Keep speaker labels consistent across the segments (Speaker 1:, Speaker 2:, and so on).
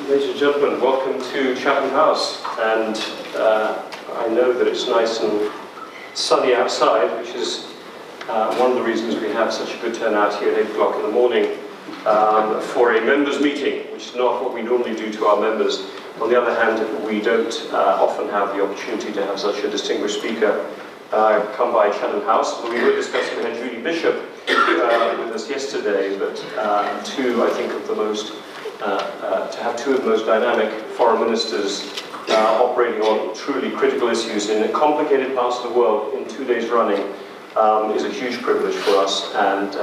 Speaker 1: Ladies and gentlemen, welcome to Chatham House, and I know that it's nice and sunny outside, which is one of the reasons we have such a good turnout here at 8 o'clock in the morning for a members' meeting, which is not what we normally do to our members. On the other hand, we don't often have the opportunity to have such a distinguished speaker come by Chatham House. We were discussing, we had Judy Bishop with us yesterday, but two, I think, of the most to have two of the most dynamic foreign ministers operating on truly critical issues in complicated parts of the world in 2 days running is a huge privilege for us. And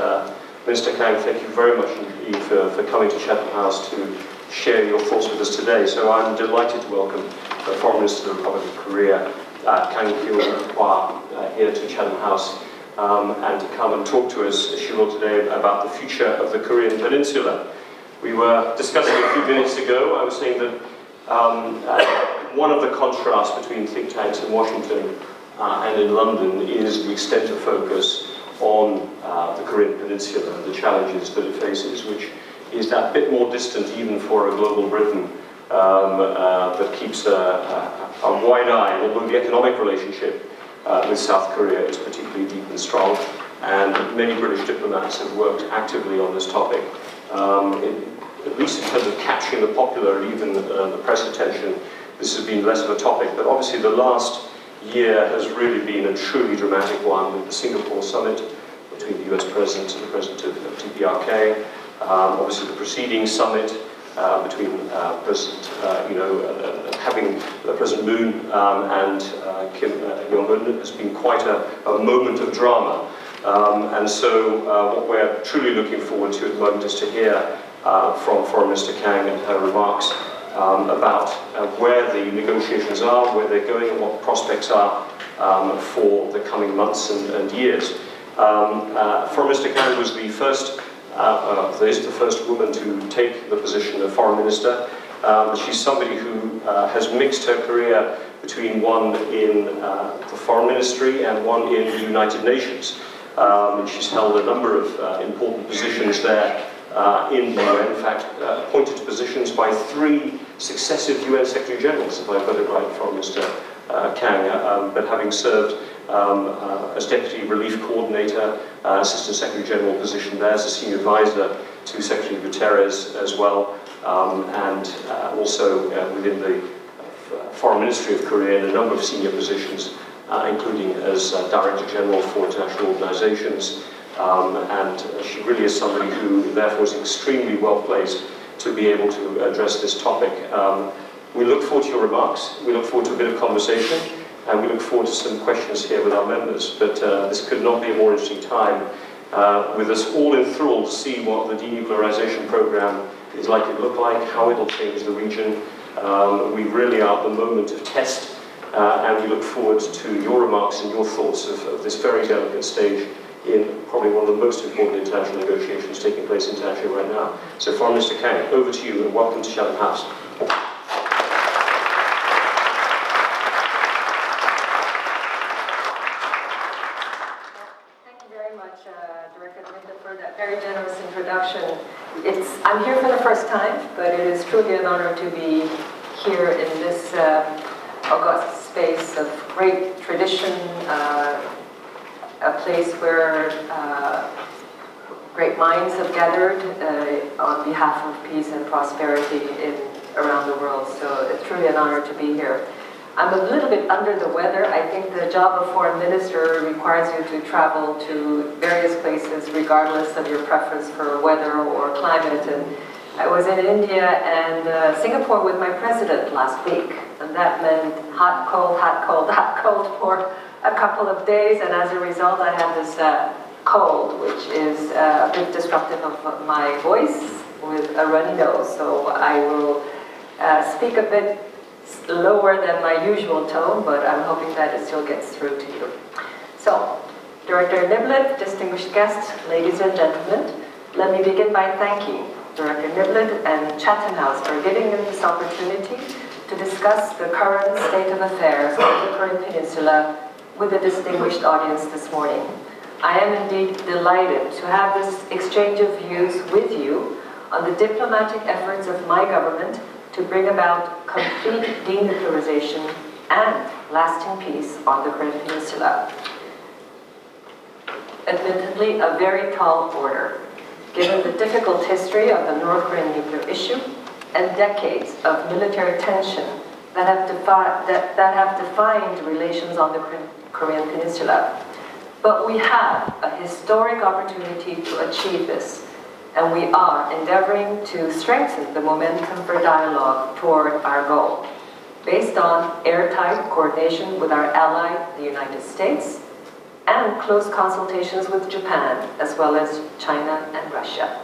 Speaker 1: Minister Kang, thank you very much indeed for coming to Chatham House to share your thoughts with us today. So I'm delighted to welcome the Foreign Minister of the Republic of Korea, Kang Kyung-wha, here to Chatham House and to come and talk to us, as she will today, about the future of the Korean Peninsula. We were discussing a few minutes ago, I was saying that one of the contrasts between think tanks in Washington and in London is the extent of focus on the Korean Peninsula and the challenges that it faces, which is that bit more distant even for a global Britain that keeps a wide eye, although the economic relationship with South Korea is particularly deep and strong, and many British diplomats have worked actively on this topic. At least in terms of capturing the popular and even the press attention, this has been less of a topic. But obviously the last year has really been a truly dramatic one with the Singapore summit between the US President and the President of TPRK. Obviously the preceding summit between President, having President Moon and Kim Jong-un has been quite a moment of drama. And so what we're truly looking forward to at the moment is to hear from Foreign Minister Kang and her remarks about where the negotiations are, where they're going, and what the prospects are for the coming months and years. Foreign Minister Kang was the first, is the first woman to take the position of Foreign Minister. She's somebody who has mixed her career between one in the Foreign Ministry and one in the United Nations. She's held a number of important positions there in the UN, in fact, appointed to positions by 3 successive UN Secretary Generals, if I've got it right, from Mr. Kang, but having served as Deputy Relief Coordinator, Assistant Secretary General position there, as a Senior Advisor to Secretary Guterres as well, and also within the Foreign Ministry of Korea in a number of senior positions, including as Director General for International Organizations. And she really is somebody who therefore is extremely well placed to be able to address this topic. We look forward to your remarks, we look forward to a bit of conversation, and we look forward to some questions here with our members. But this could not be a more interesting time with us all enthralled to see what the denuclearization program is likely to look like, how it will change the region. We really are at the moment of test, and we look forward to your remarks and your thoughts of this very delicate stage in probably one of the most important international negotiations taking place internationally right now. So Foreign Minister Kang, over to you and welcome to Chatham House.
Speaker 2: Thank you very much, Director Linda, for that very generous introduction. I'm here for the first time, but it is truly an honor to be here in this august space of great tradition, a place where great minds have gathered on behalf of peace and prosperity around the world. So it's truly an honor to be here. I'm a little bit under the weather. I think the job of Foreign Minister requires you to travel to various places regardless of your preference for weather or climate. And I was in India and Singapore with my president last week. And that meant hot, cold, hot, cold, hot, cold for a couple of days, and as a result I have this cold, which is a bit disruptive of my voice with a runny nose, so I will speak a bit lower than my usual tone, but I'm hoping that it still gets through to you. So, Director Niblett, distinguished guests, ladies and gentlemen, let me begin by thanking Director Niblett and Chatham House for giving me this opportunity to discuss the current state of affairs of the Korean Peninsula with a distinguished audience this morning. I am indeed delighted to have this exchange of views with you on the diplomatic efforts of my government to bring about complete denuclearization and lasting peace on the Korean Peninsula. Admittedly, a very tall order, given the difficult history of the North Korean nuclear issue and decades of military tension that have defined relations on the Korean Peninsula. But we have a historic opportunity to achieve this, and we are endeavoring to strengthen the momentum for dialogue toward our goal, based on airtight coordination with our ally, the United States, and close consultations with Japan, as well as China and Russia.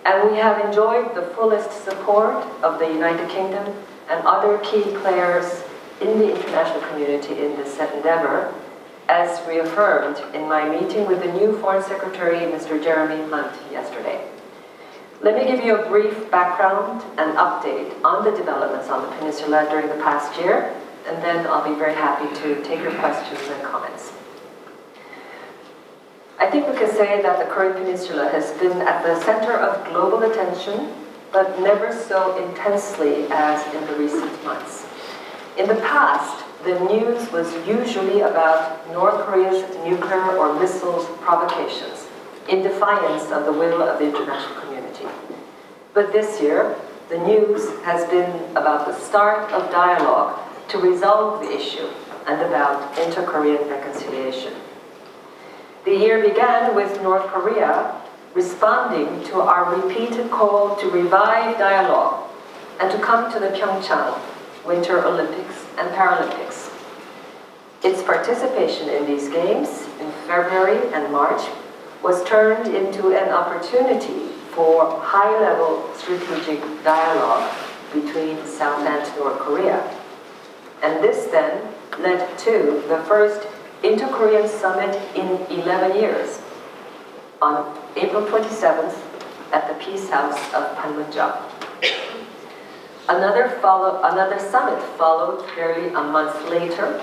Speaker 2: And we have enjoyed the fullest support of the United Kingdom and other key players in the international community in this endeavor, as reaffirmed in my meeting with the new Foreign Secretary, Mr. Jeremy Hunt, yesterday. Let me give you a brief background and update on the developments on the peninsula during the past year, and then I'll be very happy to take your questions and comments. I think we can say that the Korean Peninsula has been at the center of global attention, but never so intensely as in the recent months. In the past, the news was usually about North Korea's nuclear or missiles provocations, in defiance of the will of the international community. But this year, the news has been about the start of dialogue to resolve the issue and about inter-Korean reconciliation. The year began with North Korea responding to our repeated call to revive dialogue and to come to the Pyeongchang Winter Olympics and Paralympics. Its participation in these games in February and March was turned into an opportunity for high-level strategic dialogue between South and North Korea. And this then led to the first Inter-Korean Summit in 11 years on April 27th at the Peace House of Panmunjom. Another summit followed barely a month later,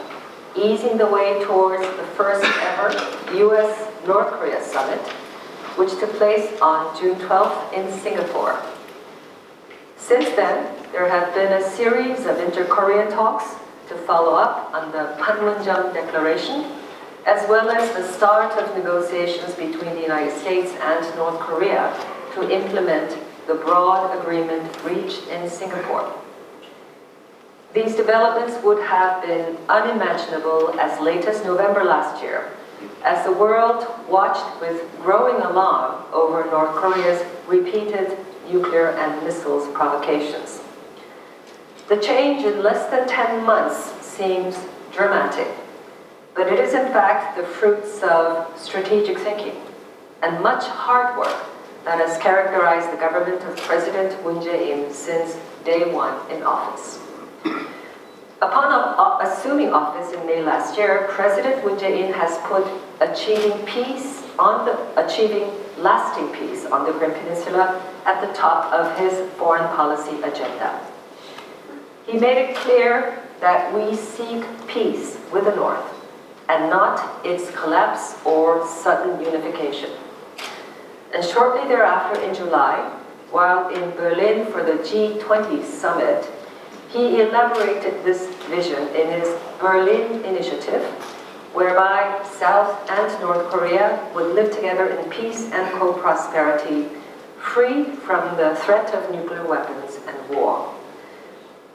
Speaker 2: easing the way towards the first ever U.S.-North Korea summit, which took place on June 12th in Singapore. Since then, there have been a series of inter-Korean talks to follow up on the Panmunjom Declaration, as well as the start of negotiations between the United States and North Korea to implement the broad agreement reached in Singapore. These developments would have been unimaginable as late as November last year, as the world watched with growing alarm over North Korea's repeated nuclear and missiles provocations. The change in less than 10 months seems dramatic, but it is in fact the fruits of strategic thinking and much hard work that has characterized the government of President Moon Jae-in since day one in office. Upon assuming office in May last year, President Moon Jae-in has put achieving lasting peace on the Korean Peninsula at the top of his foreign policy agenda. He made it clear that we seek peace with the North and not its collapse or sudden unification. And shortly thereafter in July, while in Berlin for the G20 summit, he elaborated this vision in his Berlin Initiative, whereby South and North Korea would live together in peace and co-prosperity, free from the threat of nuclear weapons and war.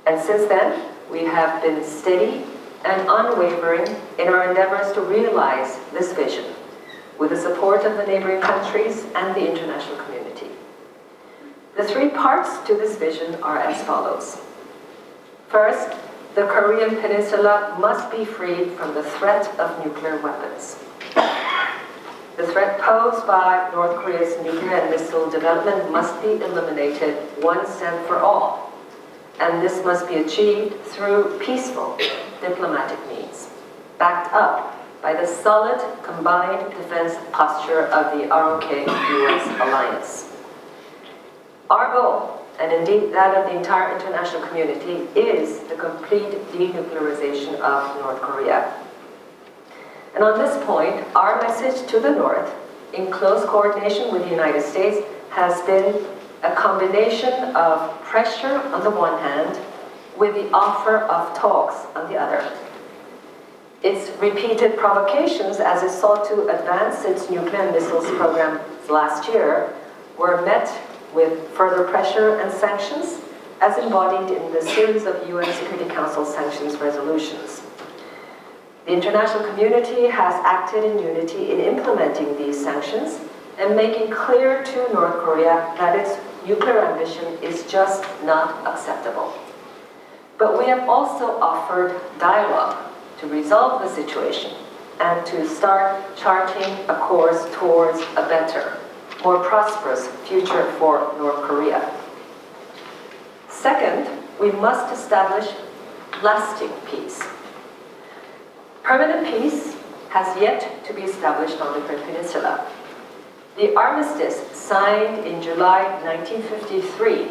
Speaker 2: And since then, we have been steady and unwavering in our endeavors to realize this vision, with the support of the neighboring countries and the international community. The three parts to this vision are as follows. First, the Korean Peninsula must be freed from the threat of nuclear weapons. The threat posed by North Korea's nuclear and missile development must be eliminated once and for all. And this must be achieved through peaceful diplomatic means, backed up by the solid combined defense posture of the ROK-US alliance. Our goal, and indeed that of the entire international community, is the complete denuclearization of North Korea. And on this point, our message to the North, in close coordination with the United States, has been a combination of pressure on the one hand, with the offer of talks on the other. Its repeated provocations as it sought to advance its nuclear missiles program last year were met with further pressure and sanctions, as embodied in the series of UN Security Council sanctions resolutions. The international community has acted in unity in implementing these sanctions and making clear to North Korea that its nuclear ambition is just not acceptable. But we have also offered dialogue to resolve the situation and to start charting a course towards a better, more prosperous future for North Korea. Second, we must establish lasting peace. Permanent peace has yet to be established on the Korean Peninsula. The armistice signed in July 1953,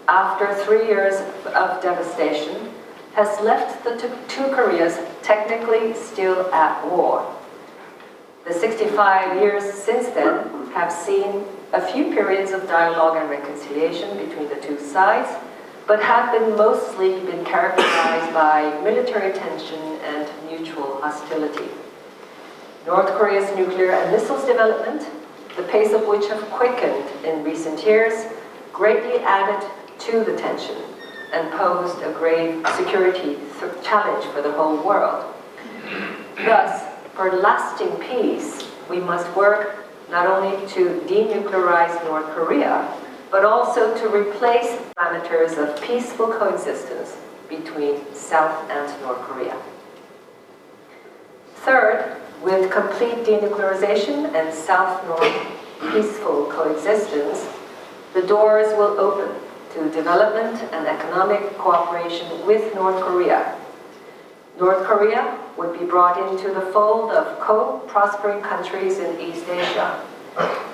Speaker 2: after 3 years of devastation, has left the two Koreas technically still at war. The 65 years since then have seen a few periods of dialogue and reconciliation between the two sides, but have mostly been characterized by military tension and mutual hostility. North Korea's nuclear and missiles development, the pace of which have quickened in recent years, greatly added to the tension and posed a grave security challenge for the whole world. Thus, for lasting peace, we must work not only to denuclearize North Korea, but also to replace parameters of peaceful coexistence between South and North Korea. Third, with complete denuclearization and South-North peaceful coexistence, the doors will open to development and economic cooperation with North Korea. North Korea would be brought into the fold of co-prospering countries in East Asia,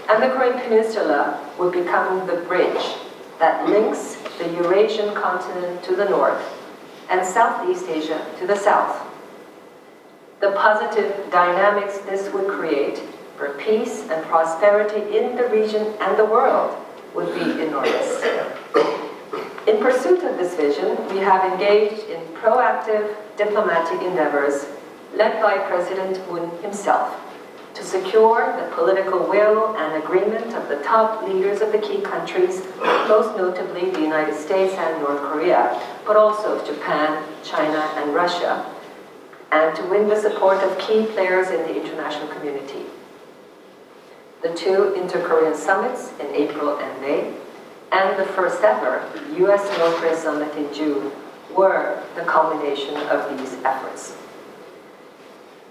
Speaker 2: and the Korean Peninsula would become the bridge that links the Eurasian continent to the north and Southeast Asia to the south. The positive dynamics this would create for peace and prosperity in the region and the world would be enormous. In pursuit of this vision, we have engaged in proactive diplomatic endeavors led by President Moon himself to secure the political will and agreement of the top leaders of the key countries, most notably the United States and North Korea, but also Japan, China, and Russia, and to win the support of key players in the international community. The two inter-Korean summits in April and May, and the first ever US-North Korea summit in June were the culmination of these efforts.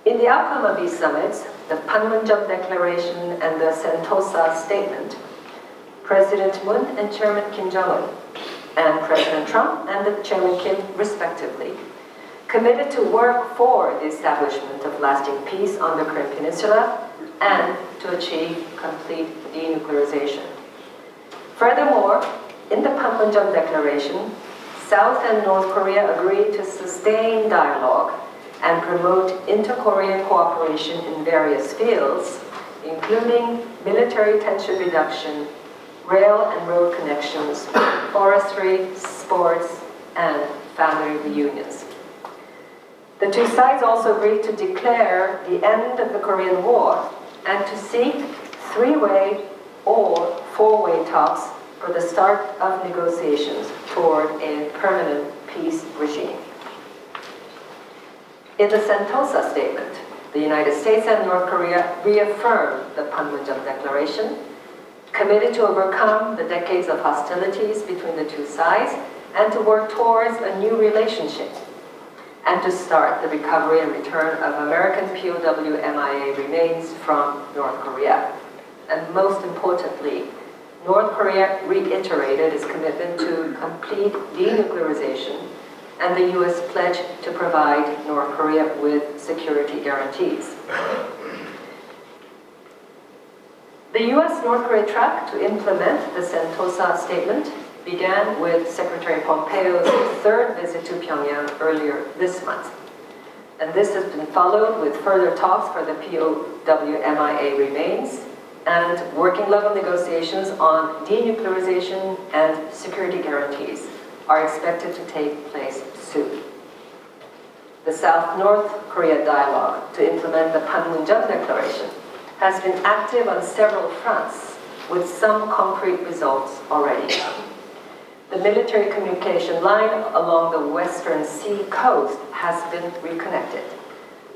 Speaker 2: In the outcome of these summits, the Panmunjom Declaration and the Sentosa Statement, President Moon and Chairman Kim Jong-un, and President Trump and the Chairman Kim, respectively, committed to work for the establishment of lasting peace on the Korean Peninsula and to achieve complete denuclearization. Furthermore, in the Panmunjom Declaration, South and North Korea agreed to sustain dialogue and promote inter-Korean cooperation in various fields, including military tension reduction, rail and road connections, forestry, sports, and family reunions. The two sides also agreed to declare the end of the Korean War and to seek three-way or four-way talks for the start of negotiations toward a permanent peace regime. In the Sentosa Statement, the United States and North Korea reaffirmed the Panmunjom Declaration, committed to overcome the decades of hostilities between the two sides and to work towards a new relationship, and to start the recovery and return of American POW MIA remains from North Korea. And most importantly, North Korea reiterated its commitment to complete denuclearization and the US pledge to provide North Korea with security guarantees. The US-North Korea track to implement the Sentosa Statement began with Secretary Pompeo's third visit to Pyongyang earlier this month. And this has been followed with further talks for the POWMIA remains and working-level negotiations on denuclearization and security guarantees are expected to take place soon. The South-North Korea dialogue to implement the Panmunjom Declaration has been active on several fronts with some concrete results already. The military communication line along the Western Sea coast has been reconnected,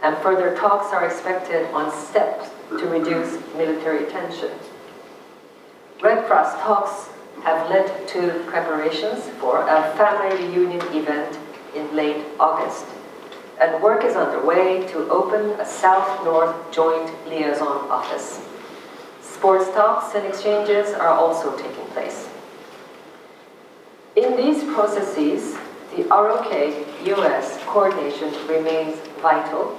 Speaker 2: and further talks are expected on steps to reduce military tension. Red Cross talks have led to preparations for a family reunion event in late August, and work is underway to open a South-North joint liaison office. Sports talks and exchanges are also taking place. In these processes, the ROK-US coordination remains vital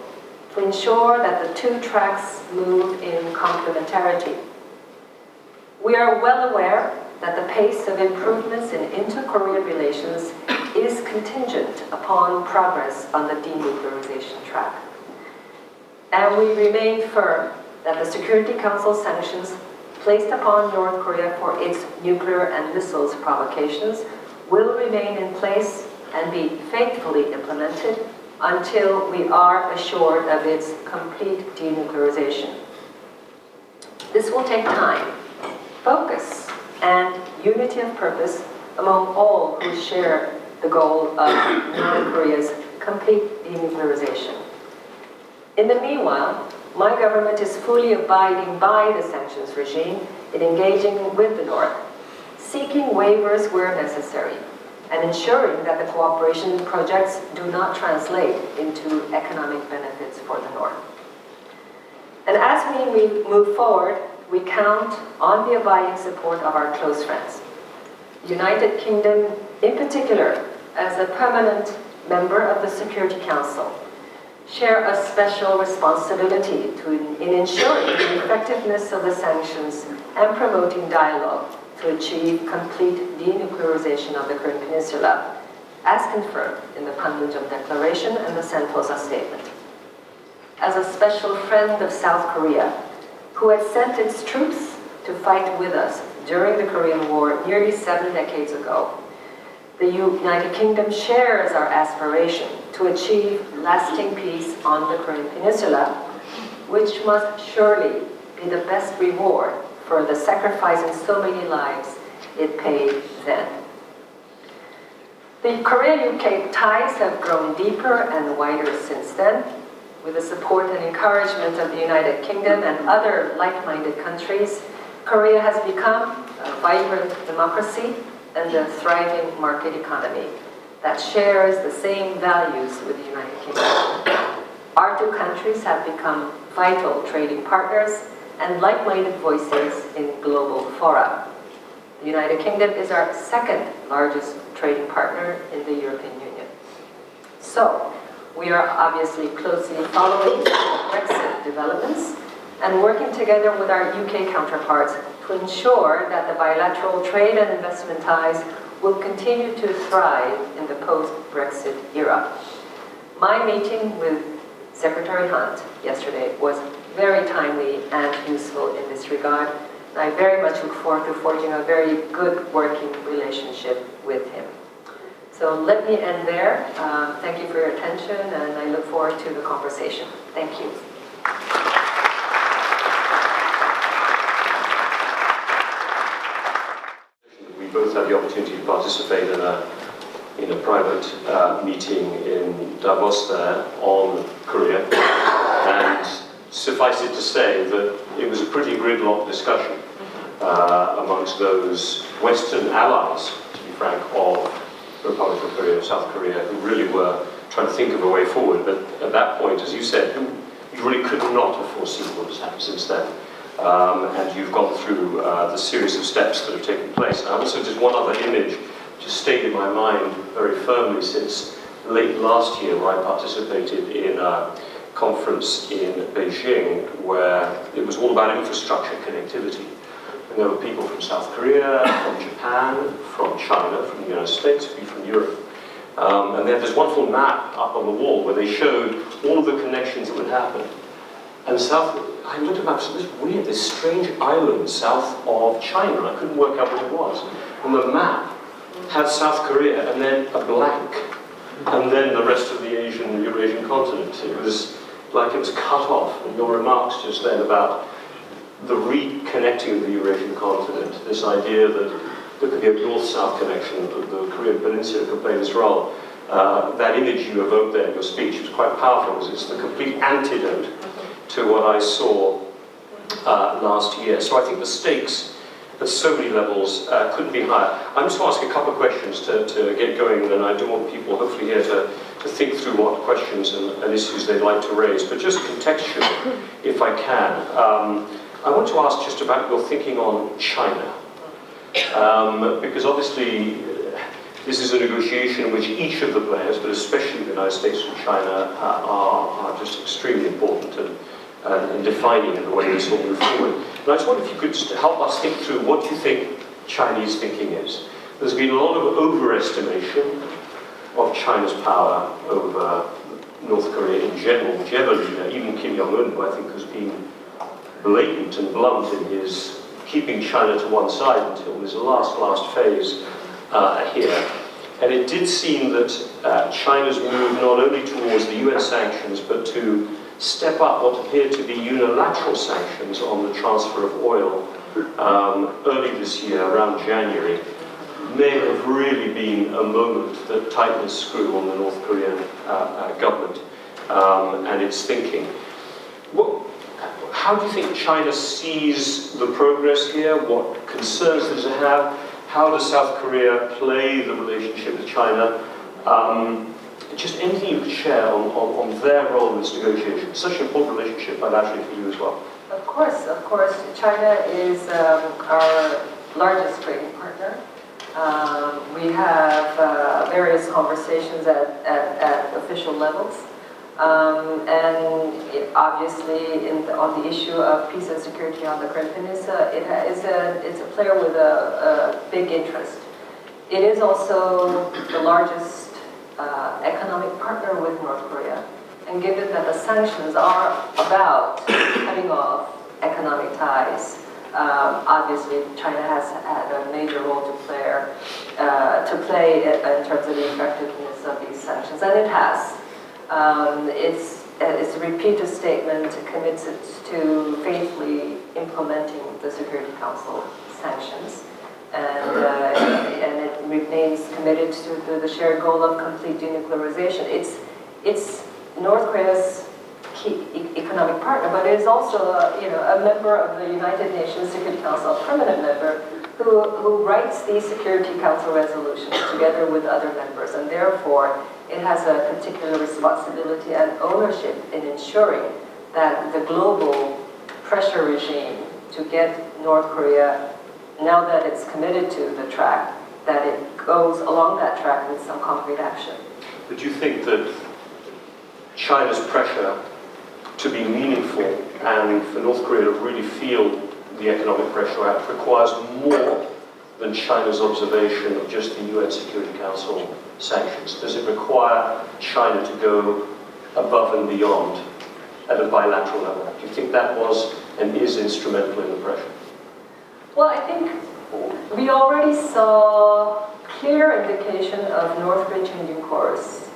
Speaker 2: to ensure that the two tracks move in complementarity. We are well aware that the pace of improvements in inter-Korean relations is contingent upon progress on the denuclearization track. And we remain firm that the Security Council sanctions placed upon North Korea for its nuclear and missiles provocations will remain in place and be faithfully implemented until we are assured of its complete denuclearization. This will take time, focus, and unity of purpose among all who share the goal of North Korea's complete denuclearization. In the meanwhile, my government is fully abiding by the sanctions regime in engaging with the North, seeking waivers where necessary, and ensuring that the cooperation projects do not translate into economic benefits for the North. And as we move forward, we count on the abiding support of our close friends. The United Kingdom, in particular, as a permanent member of the Security Council, share a special responsibility in ensuring the effectiveness of the sanctions and promoting dialogue to achieve complete denuclearization of the Korean Peninsula, as confirmed in the Panmunjom Declaration and the Sentosa Statement. As a special friend of South Korea, who had sent its troops to fight with us during the Korean War nearly 7 decades ago, the United Kingdom shares our aspiration to achieve lasting peace on the Korean Peninsula, which must surely be the best reward for the sacrifice in so many lives it paid then. The Korea-UK ties have grown deeper and wider since then, with the support and encouragement of the United Kingdom and other like-minded countries. Korea has become a vibrant democracy and a thriving market economy that shares the same values with the United Kingdom. Our two countries have become vital trading partners and like-minded voices in global fora. The United Kingdom is our second largest trading partner in the European Union. So, we are obviously closely following Brexit developments and working together with our UK counterparts to ensure that the bilateral trade and investment ties will continue to thrive in the post-Brexit era. My meeting with Secretary Hunt yesterday was very timely and useful in this regard. I very much look forward to forging a very good working relationship with him. So let me end there. Thank you for your attention, and I look forward to the conversation. Thank you.
Speaker 1: We both had the opportunity to participate in a private meeting in Davos there on Korea, and suffice it to say that it was a pretty gridlocked discussion amongst those Western allies, to be frank, of the Republic of Korea, South Korea, who really were trying to think of a way forward. But at that point, as you said, you really could not have foreseen what has happened since then. And you've gone through the series of steps that have taken place. And I also just one other image which has stayed in my mind very firmly since late last year, where I participated in a conference in Beijing where it was all about infrastructure connectivity. And there were people from South Korea, from Japan, from China, from the United States, from Europe. And they had this wonderful map up on the wall where they showed all of the connections that would happen. And I looked at maps, it was weird, this strange island south of China, and I couldn't work out what it was. And the map had South Korea and then a blank, and then the rest of the Eurasian continent. It was like it was cut off. And your remarks just then about the reconnecting of the Eurasian continent, this idea that there could be a north-south connection, that the Korean Peninsula could play this role. That image you evoked there in your speech was quite powerful, because it's the complete antidote to what I saw last year. So I think the stakes at so many levels couldn't be higher. I'm just going to ask a couple of questions to get going, and I do want people hopefully here to think through what questions and issues they'd like to raise. But just contextually, if I can, I want to ask just about your thinking on China. Because obviously this is a negotiation in which each of the players, but especially the United States and China, are just extremely important and defining in the way this will move forward. And I just wonder if you could just help us think through what you think Chinese thinking is. There's been a lot of overestimation of China's power over North Korea in general, whichever leader, even Kim Jong-un, who I think has been blatant and blunt in his keeping China to one side until his last phase here. And it did seem that China's move not only towards the UN sanctions, but to step up what appeared to be unilateral sanctions on the transfer of oil early this year, around January, may have really been a moment that tightened the screw on the North Korean government and its thinking. How do you think China sees the progress here? What concerns does it have? How does South Korea play the relationship with China? Just anything you could share on their role in this negotiation. It's such an important relationship bilaterally for you as well.
Speaker 2: Of course. China is our largest trading partner. We have various conversations at official levels. And obviously, on the issue of peace and security on the Korean Peninsula, it's a player with a big interest. It is also the largest economic partner with North Korea. And given that the sanctions are about cutting off economic ties, obviously China has had a major role to play in terms of the effectiveness of these sanctions, and it has. It's a repeated statement, commits it to faithfully implementing the Security Council sanctions, and it remains committed to the shared goal of complete denuclearization. It's North Korea's key economic partner, but it is also a member of the United Nations Security Council, a permanent member, who writes these Security Council resolutions together with other members, and therefore it has a particular responsibility and ownership in ensuring that the global pressure regime to get North Korea, now that it's committed to the track, that it goes along that track with some concrete action.
Speaker 1: But do you think that China's pressure to be meaningful and for North Korea to really feel the economic pressure out requires more than China's observation of just the UN Security Council sanctions? Does it require China to go above and beyond at a bilateral level? Do you think that was and is instrumental in the pressure?
Speaker 2: Well, I think we already saw clear indication of North Korea changing course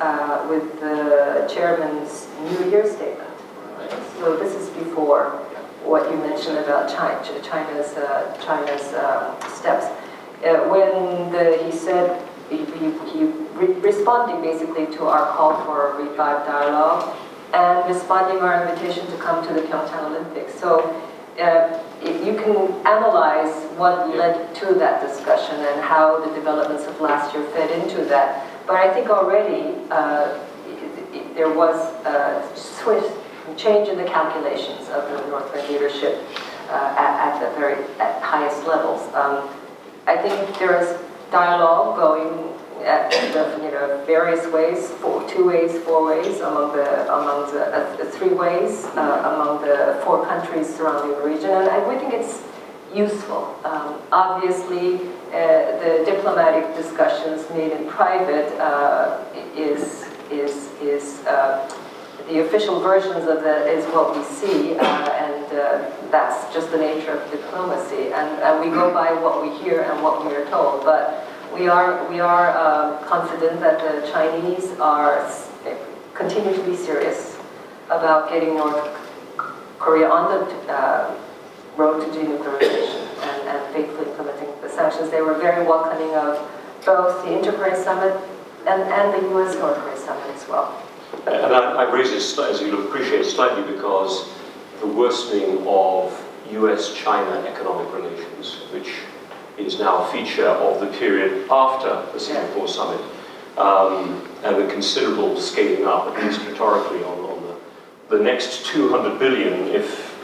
Speaker 2: with the chairman's New Year statement. Right? So this is before what you mentioned about China's steps. When he said, he responding basically to our call for a revived dialogue and responding our invitation to come to the Pyeongchang Olympics. So you can analyze what led to that discussion and how the developments of last year fed into that. But I think already there was a change in the calculations of the North Korean leadership at the very highest levels. I think there is dialogue going at the various ways, two ways, four ways, among the three ways, among the four countries surrounding the region, and we think it's useful. Obviously, the diplomatic discussions made in private the official versions of that is what we see, and that's just the nature of diplomacy. And we go by what we hear and what we are told. But we are confident that the Chinese continue to be serious about getting North Korea on the road to denuclearization and faithfully implementing the sanctions. They were very welcoming of both the Inter-Korean Summit and the U.S.-North Korea Summit as well.
Speaker 1: And I raise this, as you'll appreciate, slightly because the worsening of US-China economic relations, which is now a feature of the period after the Singapore summit, and the considerable scaling up, at least rhetorically, on the next 200 billion, if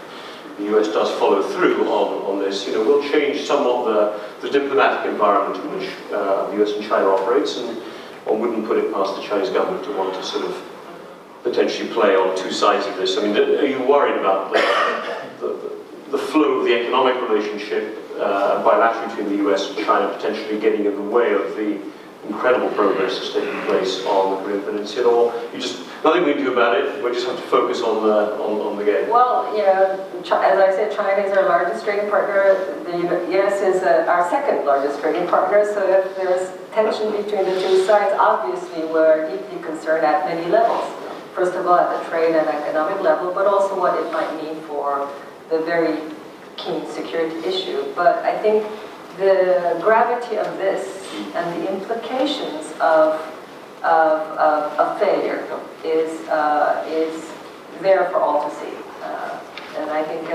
Speaker 1: the US does follow through on this, will change somewhat the diplomatic environment in which the US and China operates, and one wouldn't put it past the Chinese government to want to sort of potentially play on two sides of this. I mean, are you worried about the flow of the economic relationship bilaterally between the US and China potentially getting in the way of the incredible progress that's taking place on the Korean Peninsula, or nothing we can do about it, we just have to focus on the game?
Speaker 2: Well, as I said, China is our largest trading partner. The US is our second largest trading partner, so if there's tension between the two sides, obviously we're deeply concerned at many levels. First of all, at the trade and economic level, but also what it might mean for the very keen security issue. But I think the gravity of this and the implications of failure is there for all to see, and I think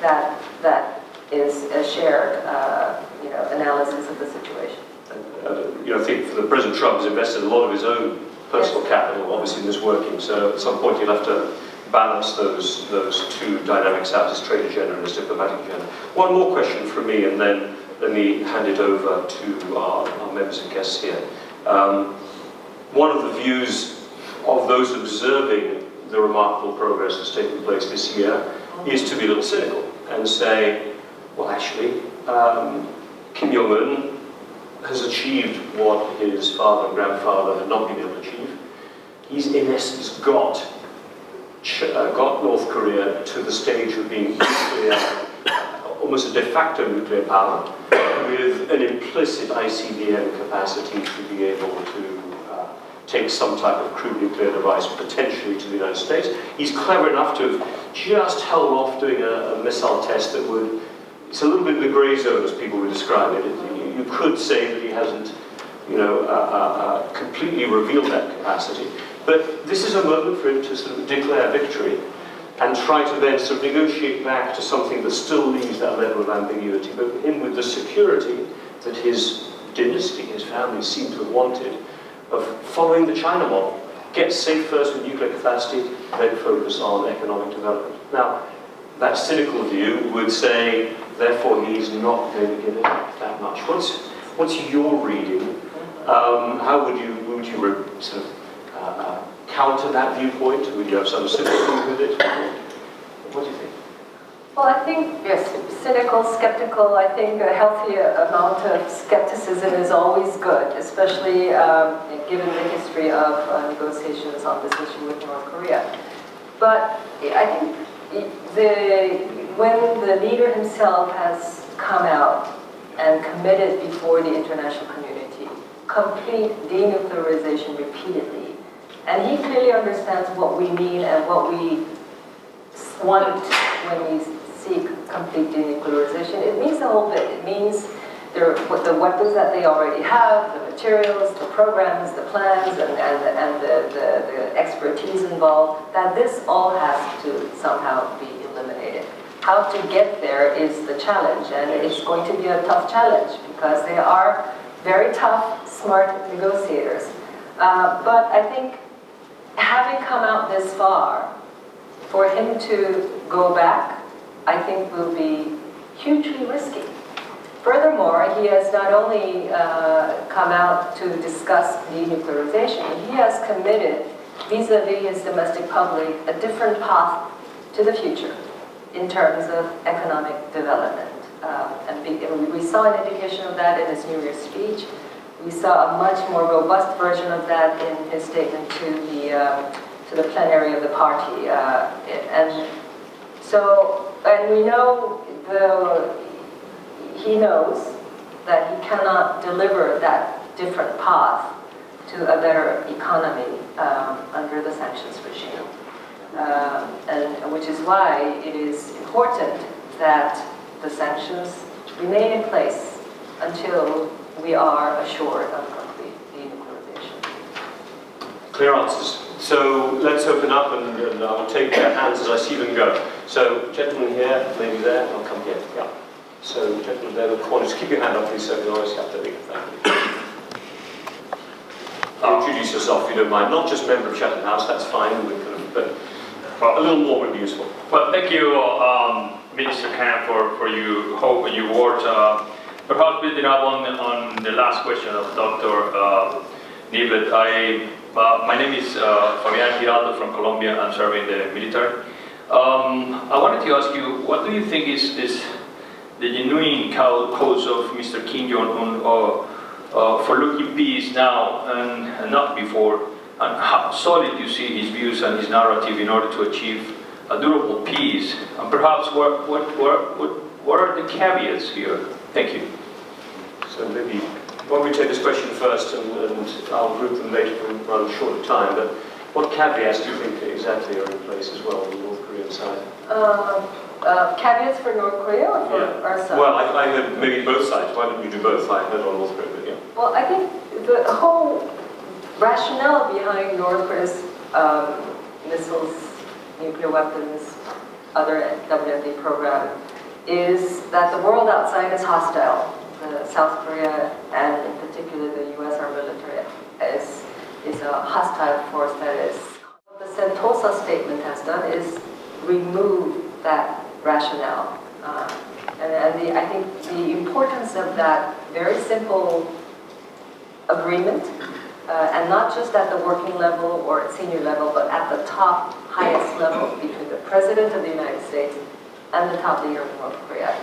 Speaker 2: that is a shared analysis of the situation.
Speaker 1: I think the President Trump has invested a lot of his own personal capital, obviously, in this working. So at some point, you'll have to balance those two dynamics out: his trade agenda and his diplomatic agenda. One more question from me, and then let me hand it over to our members and guests here. One of the views of those observing the remarkable progress that's taken place this year is to be a little cynical and say, well, actually, Kim Jong-un has achieved what his father and grandfather had not been able to achieve. He's in essence got North Korea to the stage of being nuclear, almost a de facto nuclear power, with an implicit ICBM capacity to be able to take some type of crude nuclear device potentially to the United States. He's clever enough to have just held off doing a missile test that would, it's a little bit in the grey zone as people would describe it. You could say that he hasn't, completely revealed that capacity. But this is a moment for him to sort of declare victory and try to then sort of negotiate back to something that still leaves that level of ambiguity, but him with the security that his dynasty, his family seem to have wanted, of following the China model. Get safe first with nuclear capacity, then focus on economic development. Now, that cynical view would say, therefore, he's not going to give it that much. What's your reading? How would you sort of counter that viewpoint? Would you have some sympathy with it? What do you think?
Speaker 2: Well, I think, yes, cynical, skeptical. I think a healthy amount of skepticism is always good, especially given the history of negotiations on this issue with North Korea. But I think when the leader himself has come out and committed before the international community, complete denuclearization repeatedly, and he clearly understands what we mean and what we want when we seek complete denuclearization. It means a whole bit. It means the weapons that they already have, the materials, the programs, the plans, and the expertise involved, that this all has to somehow be eliminated. How to get there is the challenge, and it's going to be a tough challenge because they are very tough, smart negotiators. But I think having come out this far, for him to go back, I think will be hugely risky. Furthermore, he has not only come out to discuss denuclearization, he has committed vis-a-vis his domestic public a different path to the future in terms of economic development. And we saw an indication of that in his New Year's speech. We saw a much more robust version of that in his statement to to the plenary of the party. And we know he knows that he cannot deliver that different path to a better economy under the sanctions regime. And which is why it is important that the sanctions remain in place until we are assured of complete denuclearization.
Speaker 1: Clear answers. So let's open up and I'll take their hands as I see them go. So gentleman here, lady there, I'll come here. Yeah. So gentleman there in the corner, just keep your hand up please so we can always have to leave. Introduce yourself if you don't mind. Not just member of Chatham House, that's fine, but a little more would be useful.
Speaker 3: Well, thank you, Minister Kang, for your words. Perhaps building up on the last question of Dr. Niblet, my name is Fabian Giraldo from Colombia. I'm serving the military. I wanted to ask you, what do you think is the genuine cause of Mr. Kim Jong-un for looking peace now and not before? And how solid you see his views and his narrative in order to achieve a durable peace? And perhaps what are the caveats here? Thank you.
Speaker 1: So maybe, why don't we take this question first and I'll group them later for a rather short time, but what caveats do you think exactly are in place as well on the North Korean side?
Speaker 2: Caveats for North Korea or for our side?
Speaker 1: Well, I heard maybe both sides. Why don't you do both? I heard on North Korea, but yeah.
Speaker 2: Well, I think the whole rationale behind North Korea's missiles, nuclear weapons, other WMD program is that the world outside is hostile. South Korea and in particular the US, our military, is a hostile force that is. What the Sentosa statement has done is remove that rationale. I think the importance of that very simple agreement, and not just at the working level or at senior level, but at the top, highest level between the President of the United States and the top leader of North Korea,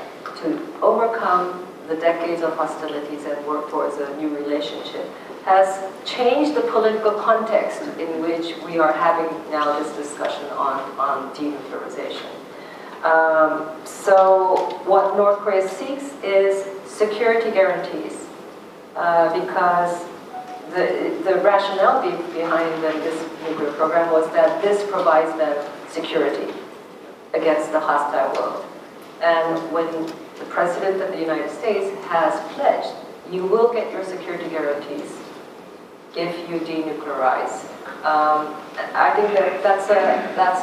Speaker 2: to overcome the decades of hostilities and work towards a new relationship, has changed the political context in which we are having now this discussion on denuclearization. So what North Korea seeks is security guarantees, because the rationale behind this nuclear program was that this provides them security against the hostile world. And when the President of the United States has pledged, you will get your security guarantees if you denuclearize. I think that's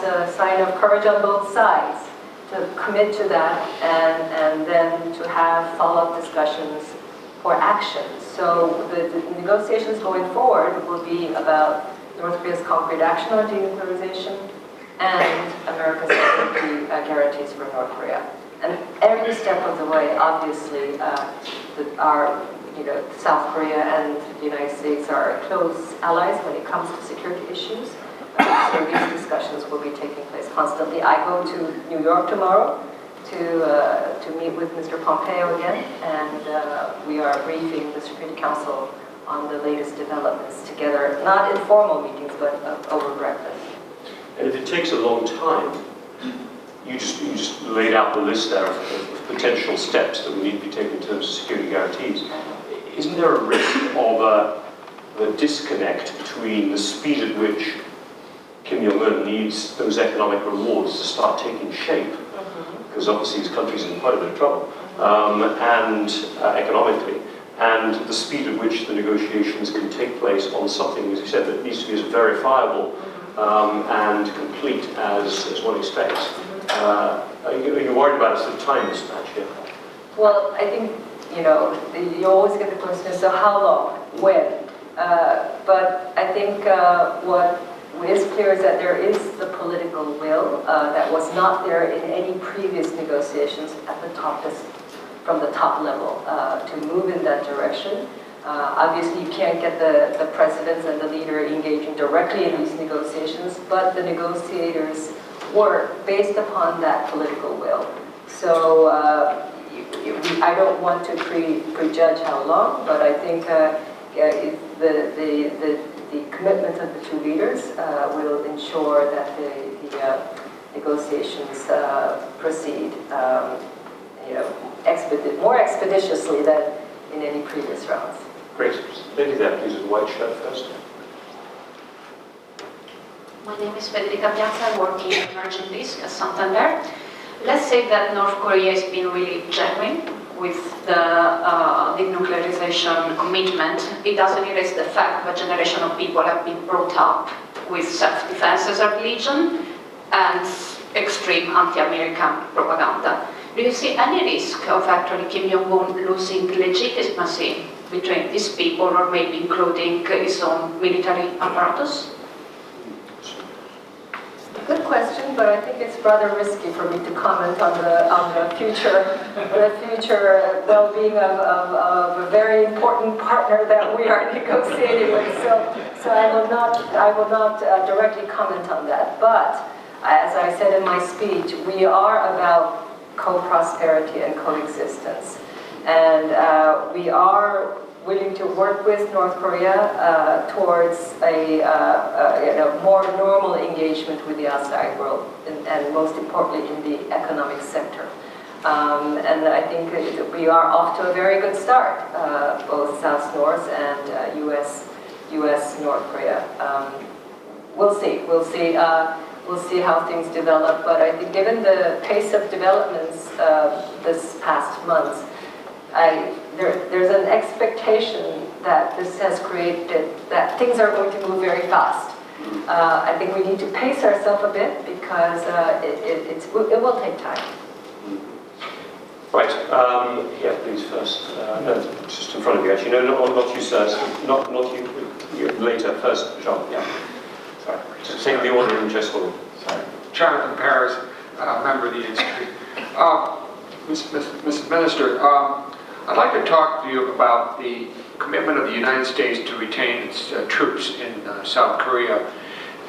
Speaker 2: a sign of courage on both sides to commit to that and then to have follow-up discussions for action. So the negotiations going forward will be about North Korea's concrete action on denuclearization and America's security guarantees for North Korea. And every step of the way, obviously, South Korea and the United States are close allies when it comes to security issues. So these discussions will be taking place constantly. I go to New York tomorrow to meet with Mr. Pompeo again, and we are briefing the Security Council on the latest developments together, not informal meetings, but over breakfast.
Speaker 1: And if it takes a long time, you just laid out the list there of potential steps that will need to be taken in terms of security guarantees. Isn't there a risk of the disconnect between the speed at which Kim Jong-un needs those economic rewards to start taking shape, because obviously his country's in quite a bit of trouble, and economically, and the speed at which the negotiations can take place on something, as you said, that needs to be as verifiable and complete as one expects. Are you worried about a sort of time mismatch here?
Speaker 2: Well, I think, you always get the question, so how long? When? But I think what is clear is that there is the political will that was not there in any previous negotiations at the top, from the top level, to move in that direction. Obviously, you can't get the presidents and the leader engaging directly in these negotiations, but the negotiators work based upon that political will. So I don't want to prejudge how long, but I think the the commitment of the two leaders will ensure that the negotiations proceed more expeditiously than in any previous rounds.
Speaker 1: Great. Lady there, please, with the white shirt first.
Speaker 4: My name is Federica Piazza. I work in emerging risk at Santander. Let's say that North Korea has been really genuine with the denuclearization commitment. It doesn't erase the fact that a generation of people have been brought up with self-defense as a religion and extreme anti-American propaganda. Do you see any risk of actually Kim Jong-un losing legitimacy between these people, or maybe including his own military apparatus?
Speaker 2: Good question, but I think it's rather risky for me to comment on the future well-being of a very important partner that we are negotiating with. So I will not directly comment on that. But as I said in my speech, we are about co-prosperity and coexistence, and we are willing to work with North Korea towards a more normal engagement with the outside world, and most importantly in the economic sector. And I think we are off to a very good start, both South-North and U.S.-North Korea. We'll see how things develop, but I think given the pace of developments this past month, there's an expectation that this has created, that things are going to move very fast. I think we need to pace ourselves a bit because it will take time.
Speaker 1: Right, yeah, please first. No, just in front of you actually. No, not you, sir. Not you. Later, first, Jean. Yeah. Sorry. Same the order in just for.
Speaker 5: Sorry. Jonathan Paris, member of the Institute. Mr. Minister, I'd like to talk to you about the commitment of the United States to retain its troops in South Korea.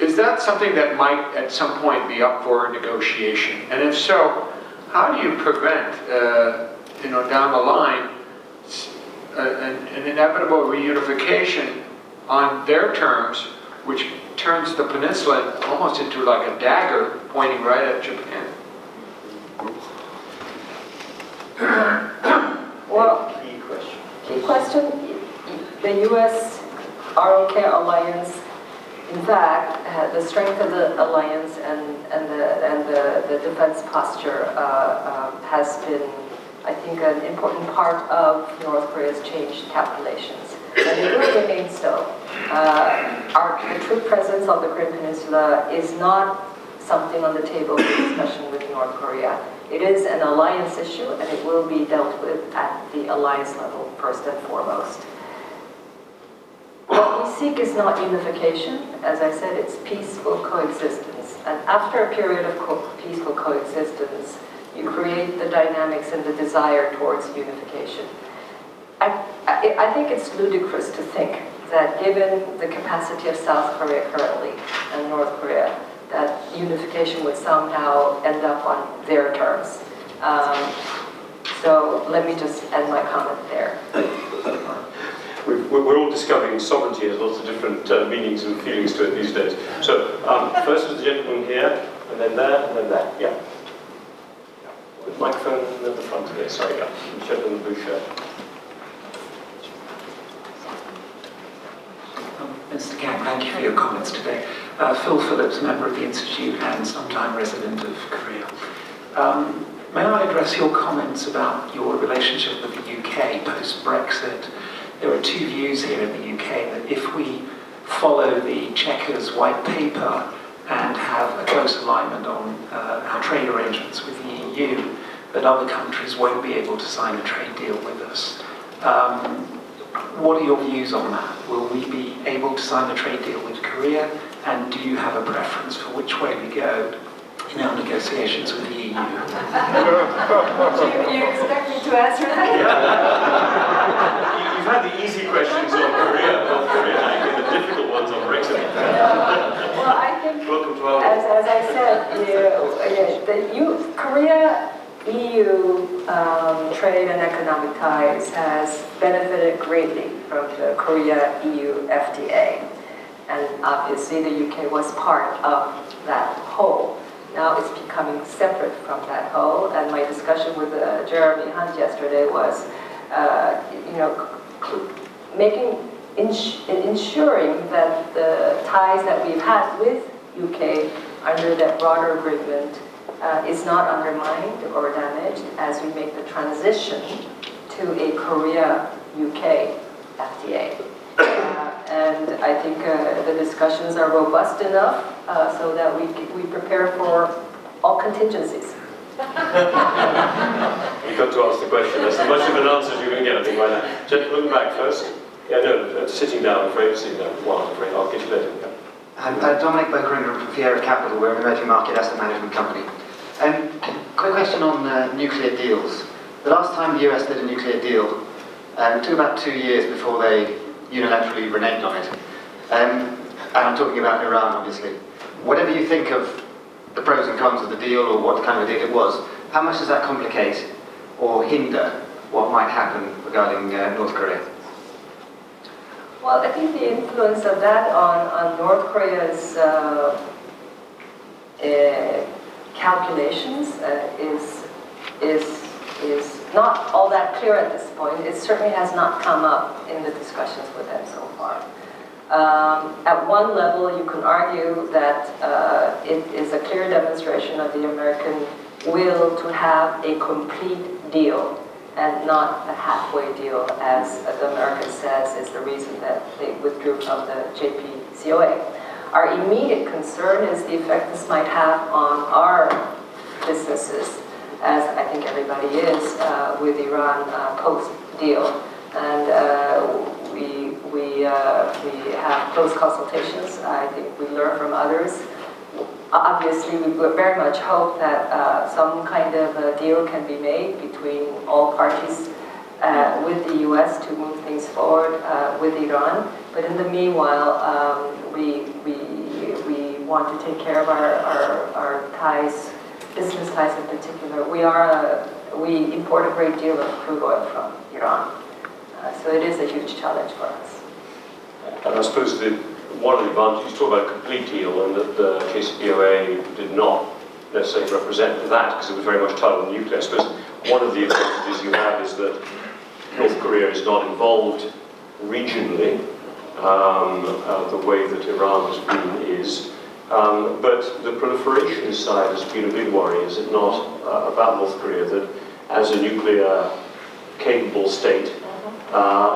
Speaker 5: Is that something that might at some point be up for negotiation? And if so, how do you prevent, down the line, an inevitable reunification on their terms, which turns the peninsula almost into like a dagger pointing right at Japan?
Speaker 2: Well, key question. The U.S.-ROK alliance, in fact, the strength of the alliance and the defense posture has been, I think, an important part of North Korea's changed calculations, and it will remain so. The troop presence on the Korean Peninsula is not something on the table for discussion with North Korea. It is an alliance issue, and it will be dealt with at the alliance level first and foremost. What we seek is not unification. As I said, it's peaceful coexistence. And after a period of peaceful coexistence, you create the dynamics and the desire towards unification. I think it's ludicrous to think that given the capacity of South Korea currently and North Korea, that unification would somehow end up on their terms. So let me just end my comment there.
Speaker 1: We're all discovering sovereignty has lots of different meanings and feelings to it these days. So first was the gentleman here, and then there, and then there. Yeah. With microphone at the front here. Sorry, yeah. Gentleman in the blue shirt.
Speaker 6: Mr. Kang, thank you for your comments today. Phil Phillips, member of the Institute and sometime resident of Korea. May I address your comments about your relationship with the UK post-Brexit? There are two views here in the UK that if we follow the Chequers white paper and have a close alignment on our trade arrangements with the EU, that other countries won't be able to sign a trade deal with us. What are your views on that? Will we be able to sign a trade deal with Korea? And do you have a preference for which way we go in our negotiations with the EU?
Speaker 2: Do you expect me to answer that?
Speaker 1: You've had the easy questions on Korea, North Korea, and the difficult ones on Brexit.
Speaker 2: Well, I think,
Speaker 1: welcome to our
Speaker 2: as I said, the Korea-EU trade and economic ties has benefited greatly from the Korea-EU FTA. And obviously the UK was part of that whole. Now it's becoming separate from that whole. And my discussion with Jeremy Hunt yesterday was, ensuring that the ties that we've had with UK under that broader agreement is not undermined or damaged as we make the transition to a Korea-UK FTA. And I think the discussions are robust enough so that we prepare for all contingencies.
Speaker 1: You've got to ask the question. That's as much of an answer as you're going to get, I think, right now. Gentlemen, back first. Yeah, no, sitting down, I'm afraid. Sitting down. Well, I'm afraid. I'll get you later. Yeah.
Speaker 7: I'm Dominic Bokering from Fiera Capital. We're an emerging market asset management company. Quick question on nuclear deals. The last time the US did a nuclear deal, it took about 2 years before they unilaterally reneged on it. And I'm talking about Iran, obviously. Whatever you think of the pros and cons of the deal or what kind of a deal it was, how much does that complicate or hinder what might happen regarding North Korea?
Speaker 2: Well, I think the influence of that on North Korea's calculations is not all that clear at this point. It certainly has not come up in the discussions with them so far. At one level, you can argue that it is a clear demonstration of the American will to have a complete deal and not a halfway deal, as the American says is the reason that they withdrew from the JCPOA. Our immediate concern is the effect this might have on our businesses, as I think everybody is with Iran post-deal. And we have close consultations. I think we learn from others. Obviously, we very much hope that some kind of a deal can be made between all parties with the U.S. to move things forward with Iran. But in the meanwhile, we want to take care of our ties, business ties in particular. We import a great deal of crude oil from Iran. So it is a huge challenge for us.
Speaker 1: And I suppose one of the advantages, you talk about a complete deal, and that the JCPOA did not necessarily represent that, because it was very much tied on nuclear. I suppose one of the advantages you have is that North Korea is not involved regionally, the way that Iran has been is. But the proliferation side has been a big worry, is it not, about North Korea, that as a nuclear capable state,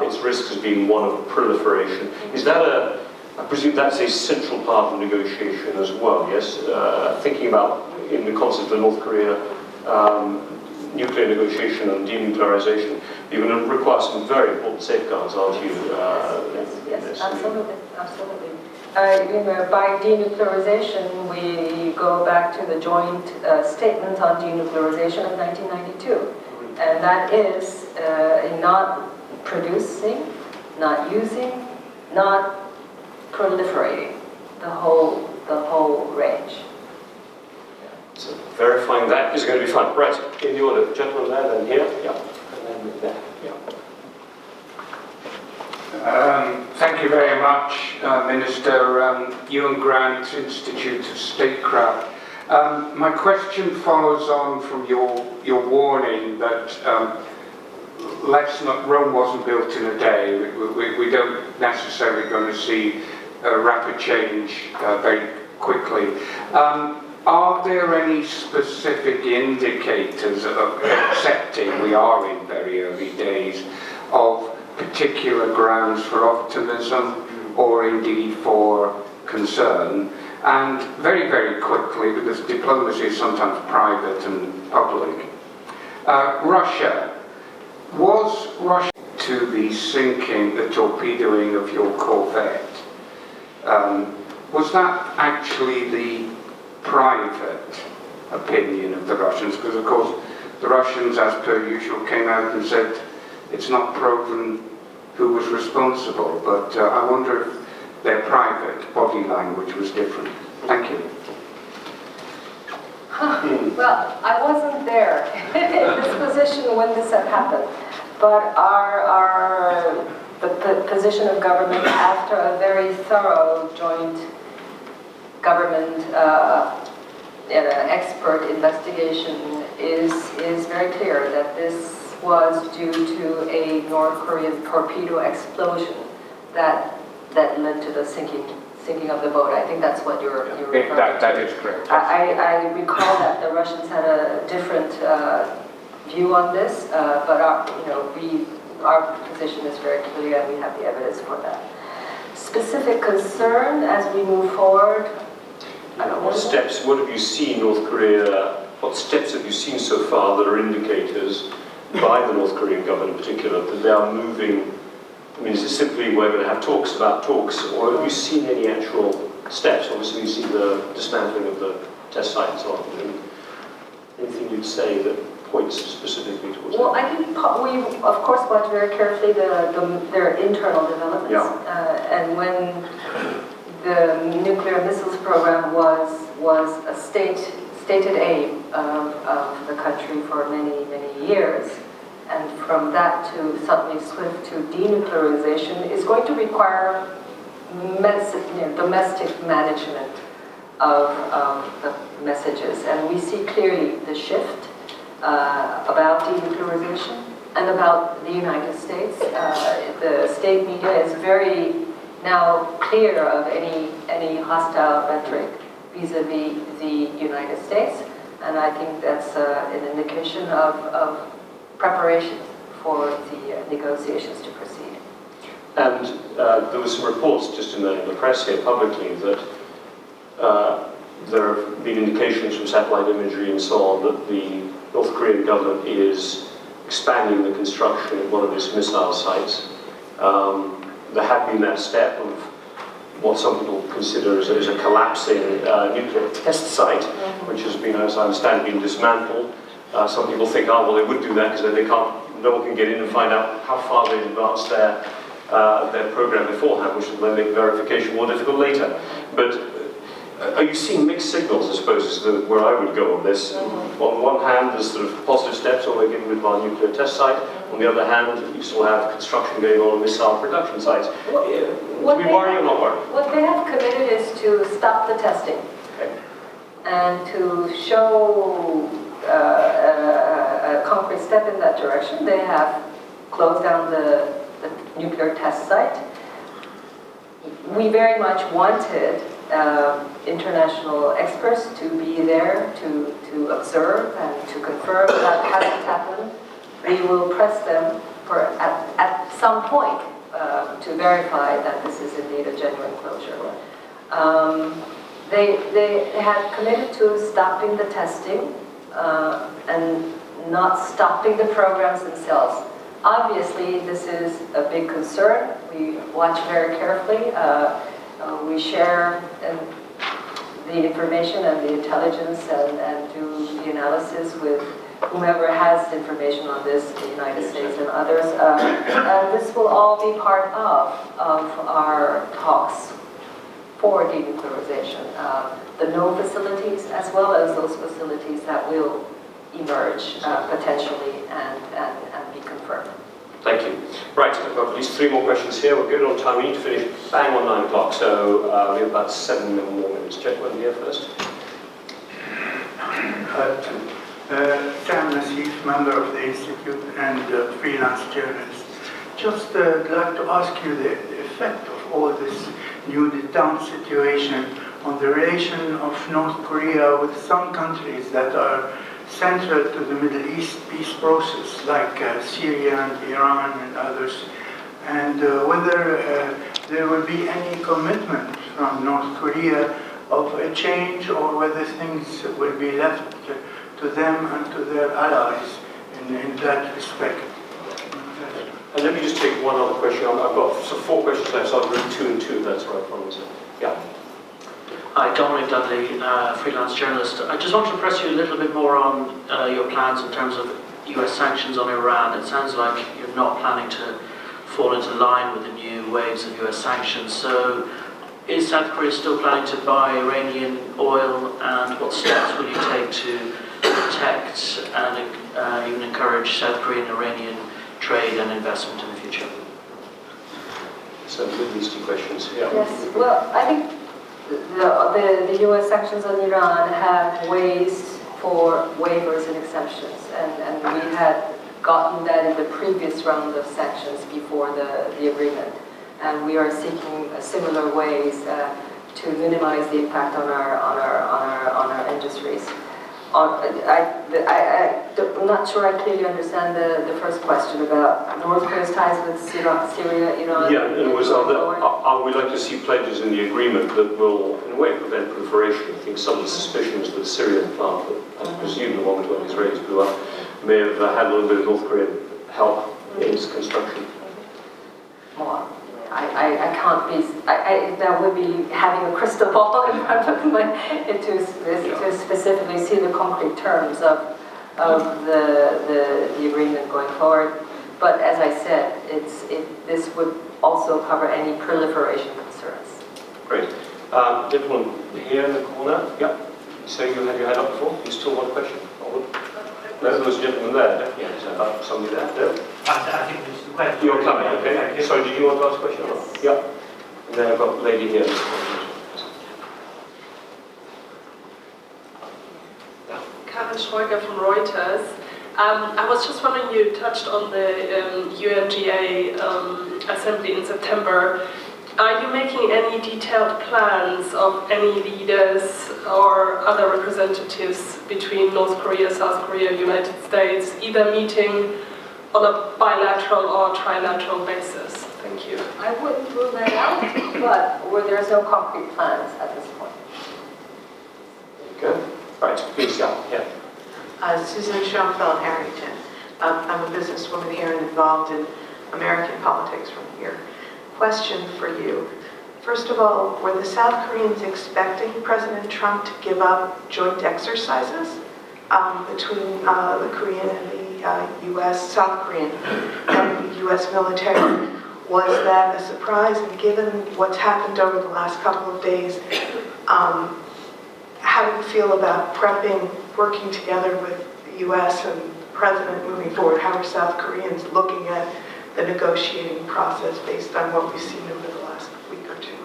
Speaker 1: its risk has been one of proliferation. Is that I presume that's a central part of negotiation as well, yes? Thinking about, in the concept of North Korea, nuclear negotiation and denuclearization, you're going to require some very important safeguards, aren't you?
Speaker 2: Yes, absolutely, absolutely. By denuclearization, we go back to the joint statement on denuclearization of 1992. And that is not producing, not using, not proliferating, the whole range.
Speaker 1: So verifying that is going to be fun. Right, in the order, gentleman there, then here, yeah, and then there, yeah.
Speaker 5: Thank you very much, Minister. Ewan Grant, Institute of Statecraft. My question follows on from your warning that Rome wasn't built in a day. We don't necessarily going to see a rapid change very quickly. Are there any specific indicators of accepting we are in very early days of particular grounds for optimism or indeed for concern? And very, very quickly, because diplomacy is sometimes private and public, Russia. Was Russia to the sinking, the torpedoing of your corvette? Was that actually the private opinion of the Russians? Because of course the Russians, as per usual, came out and said it's not proven who was responsible, but I wonder if their private body language was different. Thank you.
Speaker 2: Well, I wasn't there in this position when this had happened, but the position of government after a very thorough joint government expert investigation is very clear that this was due to a North Korean torpedo explosion that led to the sinking of the boat. I think that's what you're referring to.
Speaker 5: That is correct.
Speaker 2: I recall that the Russians had a different view on this, but our position is very clear and we have the evidence for that. Specific concern as we move forward.
Speaker 1: What have you seen North Korea, what steps have you seen so far that are indicators by the North Korean government in particular that they are moving? I mean, is it simply we're going to have talks about talks, or have you seen any actual steps? Obviously, you see the dismantling of the test site and so on. Anything you'd say that points specifically towards that?
Speaker 2: Well, I think we, of course, watch very carefully their internal developments.
Speaker 1: Yeah.
Speaker 2: And when the nuclear missiles program was a stated aim of the country for many, many years, and from that to suddenly swift to denuclearization is going to require domestic management of the messages. And we see clearly the shift about denuclearization and about the United States. The state media is very now clear of any hostile rhetoric vis-a-vis the United States. And I think that's an indication of preparation for the negotiations to proceed.
Speaker 1: And there were some reports just in the press here publicly that there have been indications from satellite imagery and so on that the North Korean government is expanding the construction of one of its missile sites. There had been that step of what some people consider as a collapsing nuclear test site, which has been, as I understand, been dismantled. Some people think, oh, well, they would do that because then no one can get in and find out how far they've advanced their program beforehand, which will then make verification more difficult later. But are you seeing mixed signals, I suppose, is where I would go on this? On one hand, there's sort of positive steps, or we're getting rid of our nuclear test site. On the other hand, you still have construction going on missile production sites. Do we worry or not worry?
Speaker 2: What they have committed is to stop the testing.
Speaker 1: Okay.
Speaker 2: And to show a concrete step in that direction, they have closed down the nuclear test site. We very much wanted international experts to be there to observe and to confirm that hasn't happened. We will press them for at some point to verify that this is indeed a genuine closure. They had committed to stopping the testing and not stopping the programs themselves. Obviously, this is a big concern. We watch very carefully. We share the information and the intelligence and do the analysis with whomever has information on this, the United States and others. This will all be part of our talks for denuclearization. The no facilities as well as those facilities that will emerge potentially and be confirmed.
Speaker 1: Thank you. Right, I've got at least 3 more questions here. We're good on time. We need to finish bang on 9 o'clock, so we have about 7 more minutes. Gentlemen here first.
Speaker 8: Sam Nassif, member of the Institute and freelance journalist. Just like to ask you the effect of all this new down situation on the relation of North Korea with some countries that are central to the Middle East peace process, like Syria and Iran and others, and whether there will be any commitment from North Korea of a change, or whether things will be left to them and to their allies in that respect.
Speaker 1: And let me just take one other question. I've got 4 questions left, so I'll do 2 and 2, that's right, promise. Yeah.
Speaker 9: Hi, Dominic Dudley, freelance journalist. I just wanted to press you a little bit more on your plans in terms of US sanctions on Iran. It sounds like you're not planning to fall into line with the new waves of US sanctions. So is South Korea still planning to buy Iranian oil, and what steps will you take to protect and even encourage South Korean Iranian trade and investment in the future?
Speaker 1: Middle Eastern questions. Yeah.
Speaker 2: Yes, well, I think the U.S. sanctions on Iran have ways for waivers and exemptions, and we had gotten that in the previous round of sanctions before the agreement, and we are seeking similar ways to minimize the impact on our industries. I'm not sure I clearly understand the first question about North Korea's ties with Syria, Iran.
Speaker 1: Yeah, and it was are we like to see pledges in the agreement that will, in a way, prevent proliferation? I think some of the suspicions that the Syrian plant, that I presume the moment when Israelis blew up, may have had a little bit of North Korean help in its construction.
Speaker 2: Well, I can't be, that would be having a crystal ball in front of my, to specifically see the concrete terms of the agreement going forward. But as I said, this would also cover any proliferation concerns.
Speaker 1: Great. Gentleman here in the corner. Yeah. So you had your hand up before. You still want a question? No, there was a gentleman there. Definitely had his hand up. Somebody there. No?
Speaker 10: I think this is the question.
Speaker 1: You're coming, okay. Sorry, did you want to ask a question or not? Yeah. And then I've got a lady here.
Speaker 11: Karen Schweiger from Reuters. I was just wondering, you touched on the UNGA assembly in September. Are you making any detailed plans of any leaders or other representatives between North Korea, South Korea, United States, either meeting on a bilateral or trilateral basis? Thank you.
Speaker 2: I wouldn't rule that out, but where there's no concrete plans at this point.
Speaker 1: Okay. Right, please, yeah.
Speaker 12: Susan Schoenfeld, Harrington. I'm a businesswoman here and involved in American politics from here. Question for you. First of all, were the South Koreans expecting President Trump to give up joint exercises between the Korean and the U.S., South Korean and the U.S. military? Was that a surprise? And given what's happened over the last couple of days, how do you feel about prepping, working together with the U.S. and the President moving forward? How are South Koreans looking at the negotiating process based on what we've seen over the last week or two?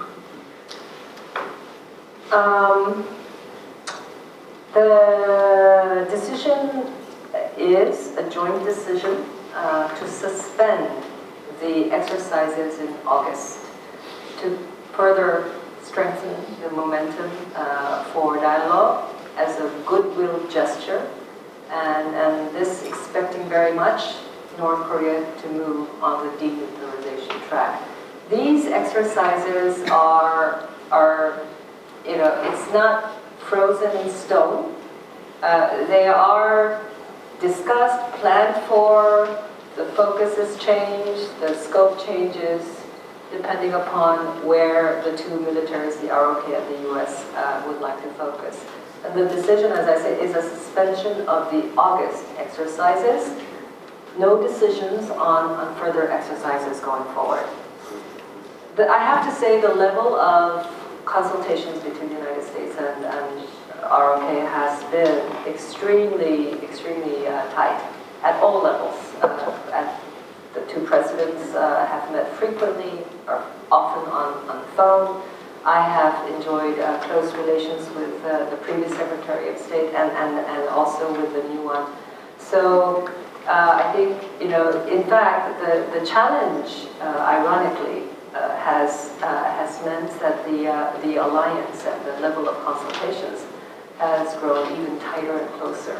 Speaker 2: The decision is a joint decision to suspend the exercises in August to further strengthen the momentum for dialogue as a goodwill gesture, and this expecting very much North Korea to move on the denuclearization track. These exercises are it's not frozen in stone. They are discussed, planned for, the focus is changed, the scope changes, depending upon where the two militaries, the ROK and the US, would like to focus. And the decision, as I say, is a suspension of the August exercises. No decisions on further exercises going forward. I have to say the level of consultations between the United States and ROK has been extremely tight at all levels. The two presidents have met frequently or often on the phone. I have enjoyed close relations with the previous Secretary of State and also with the new one. So I think, in fact, the challenge, ironically, has meant that the alliance and the level of consultations has grown even tighter and closer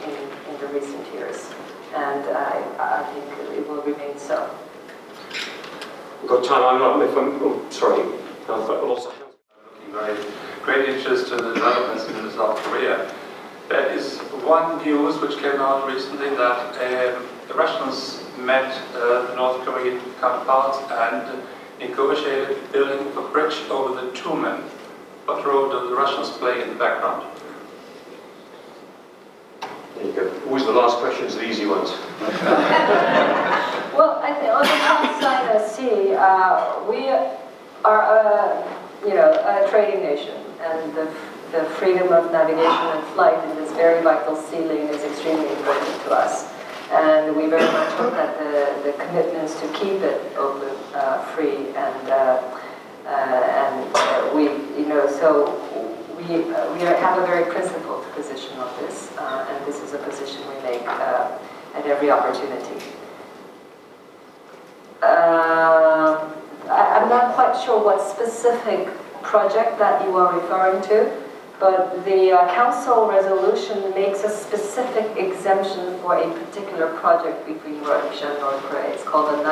Speaker 2: in the recent years. And I think it will remain so.
Speaker 1: We've got time. Sorry. I've got lots of
Speaker 13: great interest in the developments in South Korea. There is one news which came out recently that the Russians met the North Korean counterparts and negotiated building a bridge over the Tumen. What role do the Russians play in the background?
Speaker 1: There you go. Always the last questions, the easy ones.
Speaker 2: Well, I think on the South China Sea, we are a trading nation, and the freedom of navigation and flight in this very vital sea lane is extremely important to us. And we very much hope that the commitments to keep it open, free, and So we have a very principled position on this, and this is a position we make at every opportunity. I'm not quite sure what specific project that you are referring to, but the Council resolution makes a specific exemption for a particular project between Russia and North Korea. It's called the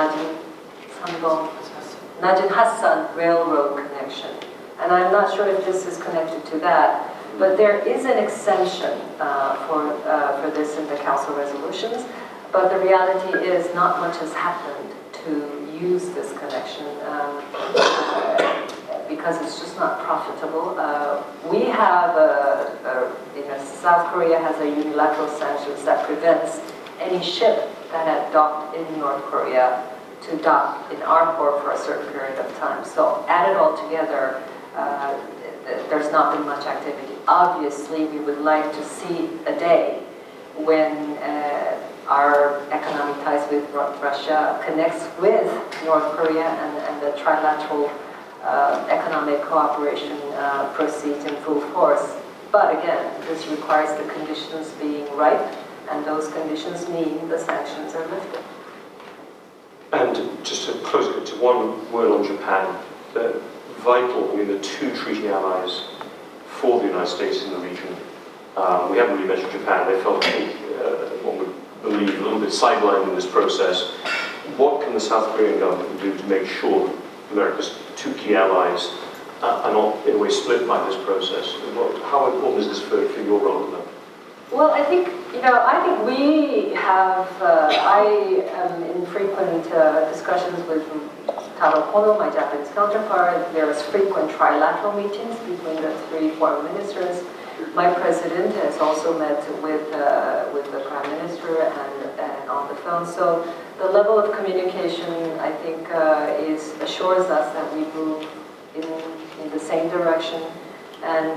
Speaker 2: Najin-Hassan Railroad connection. And I'm not sure if this is connected to that, but there is an exemption for this in the Council resolutions, but the reality is not much has happened to use this connection because it's just not profitable. We have, South Korea has a unilateral sanctions that prevents any ship that had docked in North Korea to dock in our port for a certain period of time. So add it all together, there's not been much activity. Obviously, we would like to see a day when our economic ties with Russia connects with North Korea and the trilateral economic cooperation proceeds in full force. But again, this requires the conditions being ripe, and those conditions mean the sanctions are lifted.
Speaker 1: And just to close it to one word on Japan, the vital, the two treaty allies for the United States in the region. We haven't really mentioned Japan. They felt, one would believe, a little bit sidelined in this process. What can the South Korean government do to make sure America's two key allies are not in a way split by this process? How important is this for your role in that?
Speaker 2: Well, I think we have, I am in frequent discussions with Taro Kono, my Japanese counterpart. There's frequent trilateral meetings between the three foreign ministers. My president has also met with the Prime Minister and on the phone. So the level of communication, I think, assures us that we move in the same direction. And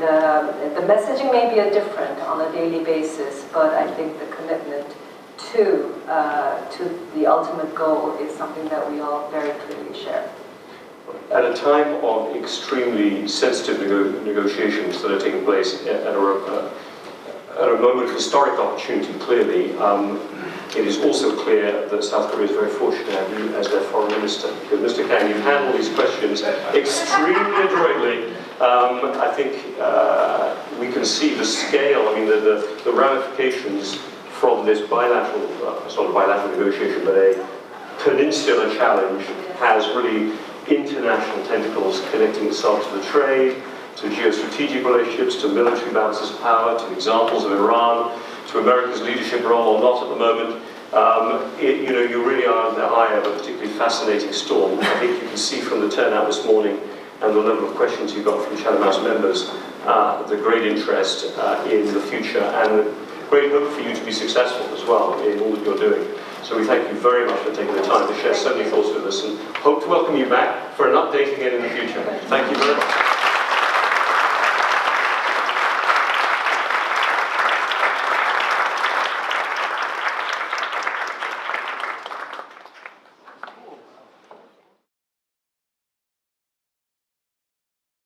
Speaker 2: the messaging may be different on a daily basis, but I think the commitment to the ultimate goal is something that we all very clearly share.
Speaker 1: At a time of extremely sensitive negotiations that are taking place at a moment of historic opportunity, clearly, it is also clear that South Korea is very fortunate to have you as their foreign minister. Because Mr. Kang, you've handled these questions extremely adroitly. I think we can see the scale, the ramifications from this bilateral, it's not a bilateral negotiation, but a peninsular challenge has really international tentacles connecting itself to the trade, to geostrategic relationships, to military balances of power, to examples of Iran, to America's leadership role or not at the moment. You really are in the eye of a particularly fascinating storm. I think you can see from the turnout this morning and the level of questions you got from Chatham House members, the great interest in the future and great hope for you to be successful as well in all that you're doing. So we thank you very much for taking the time to share so many thoughts with us and hope to welcome you back for an update again in the future. Thank you very much.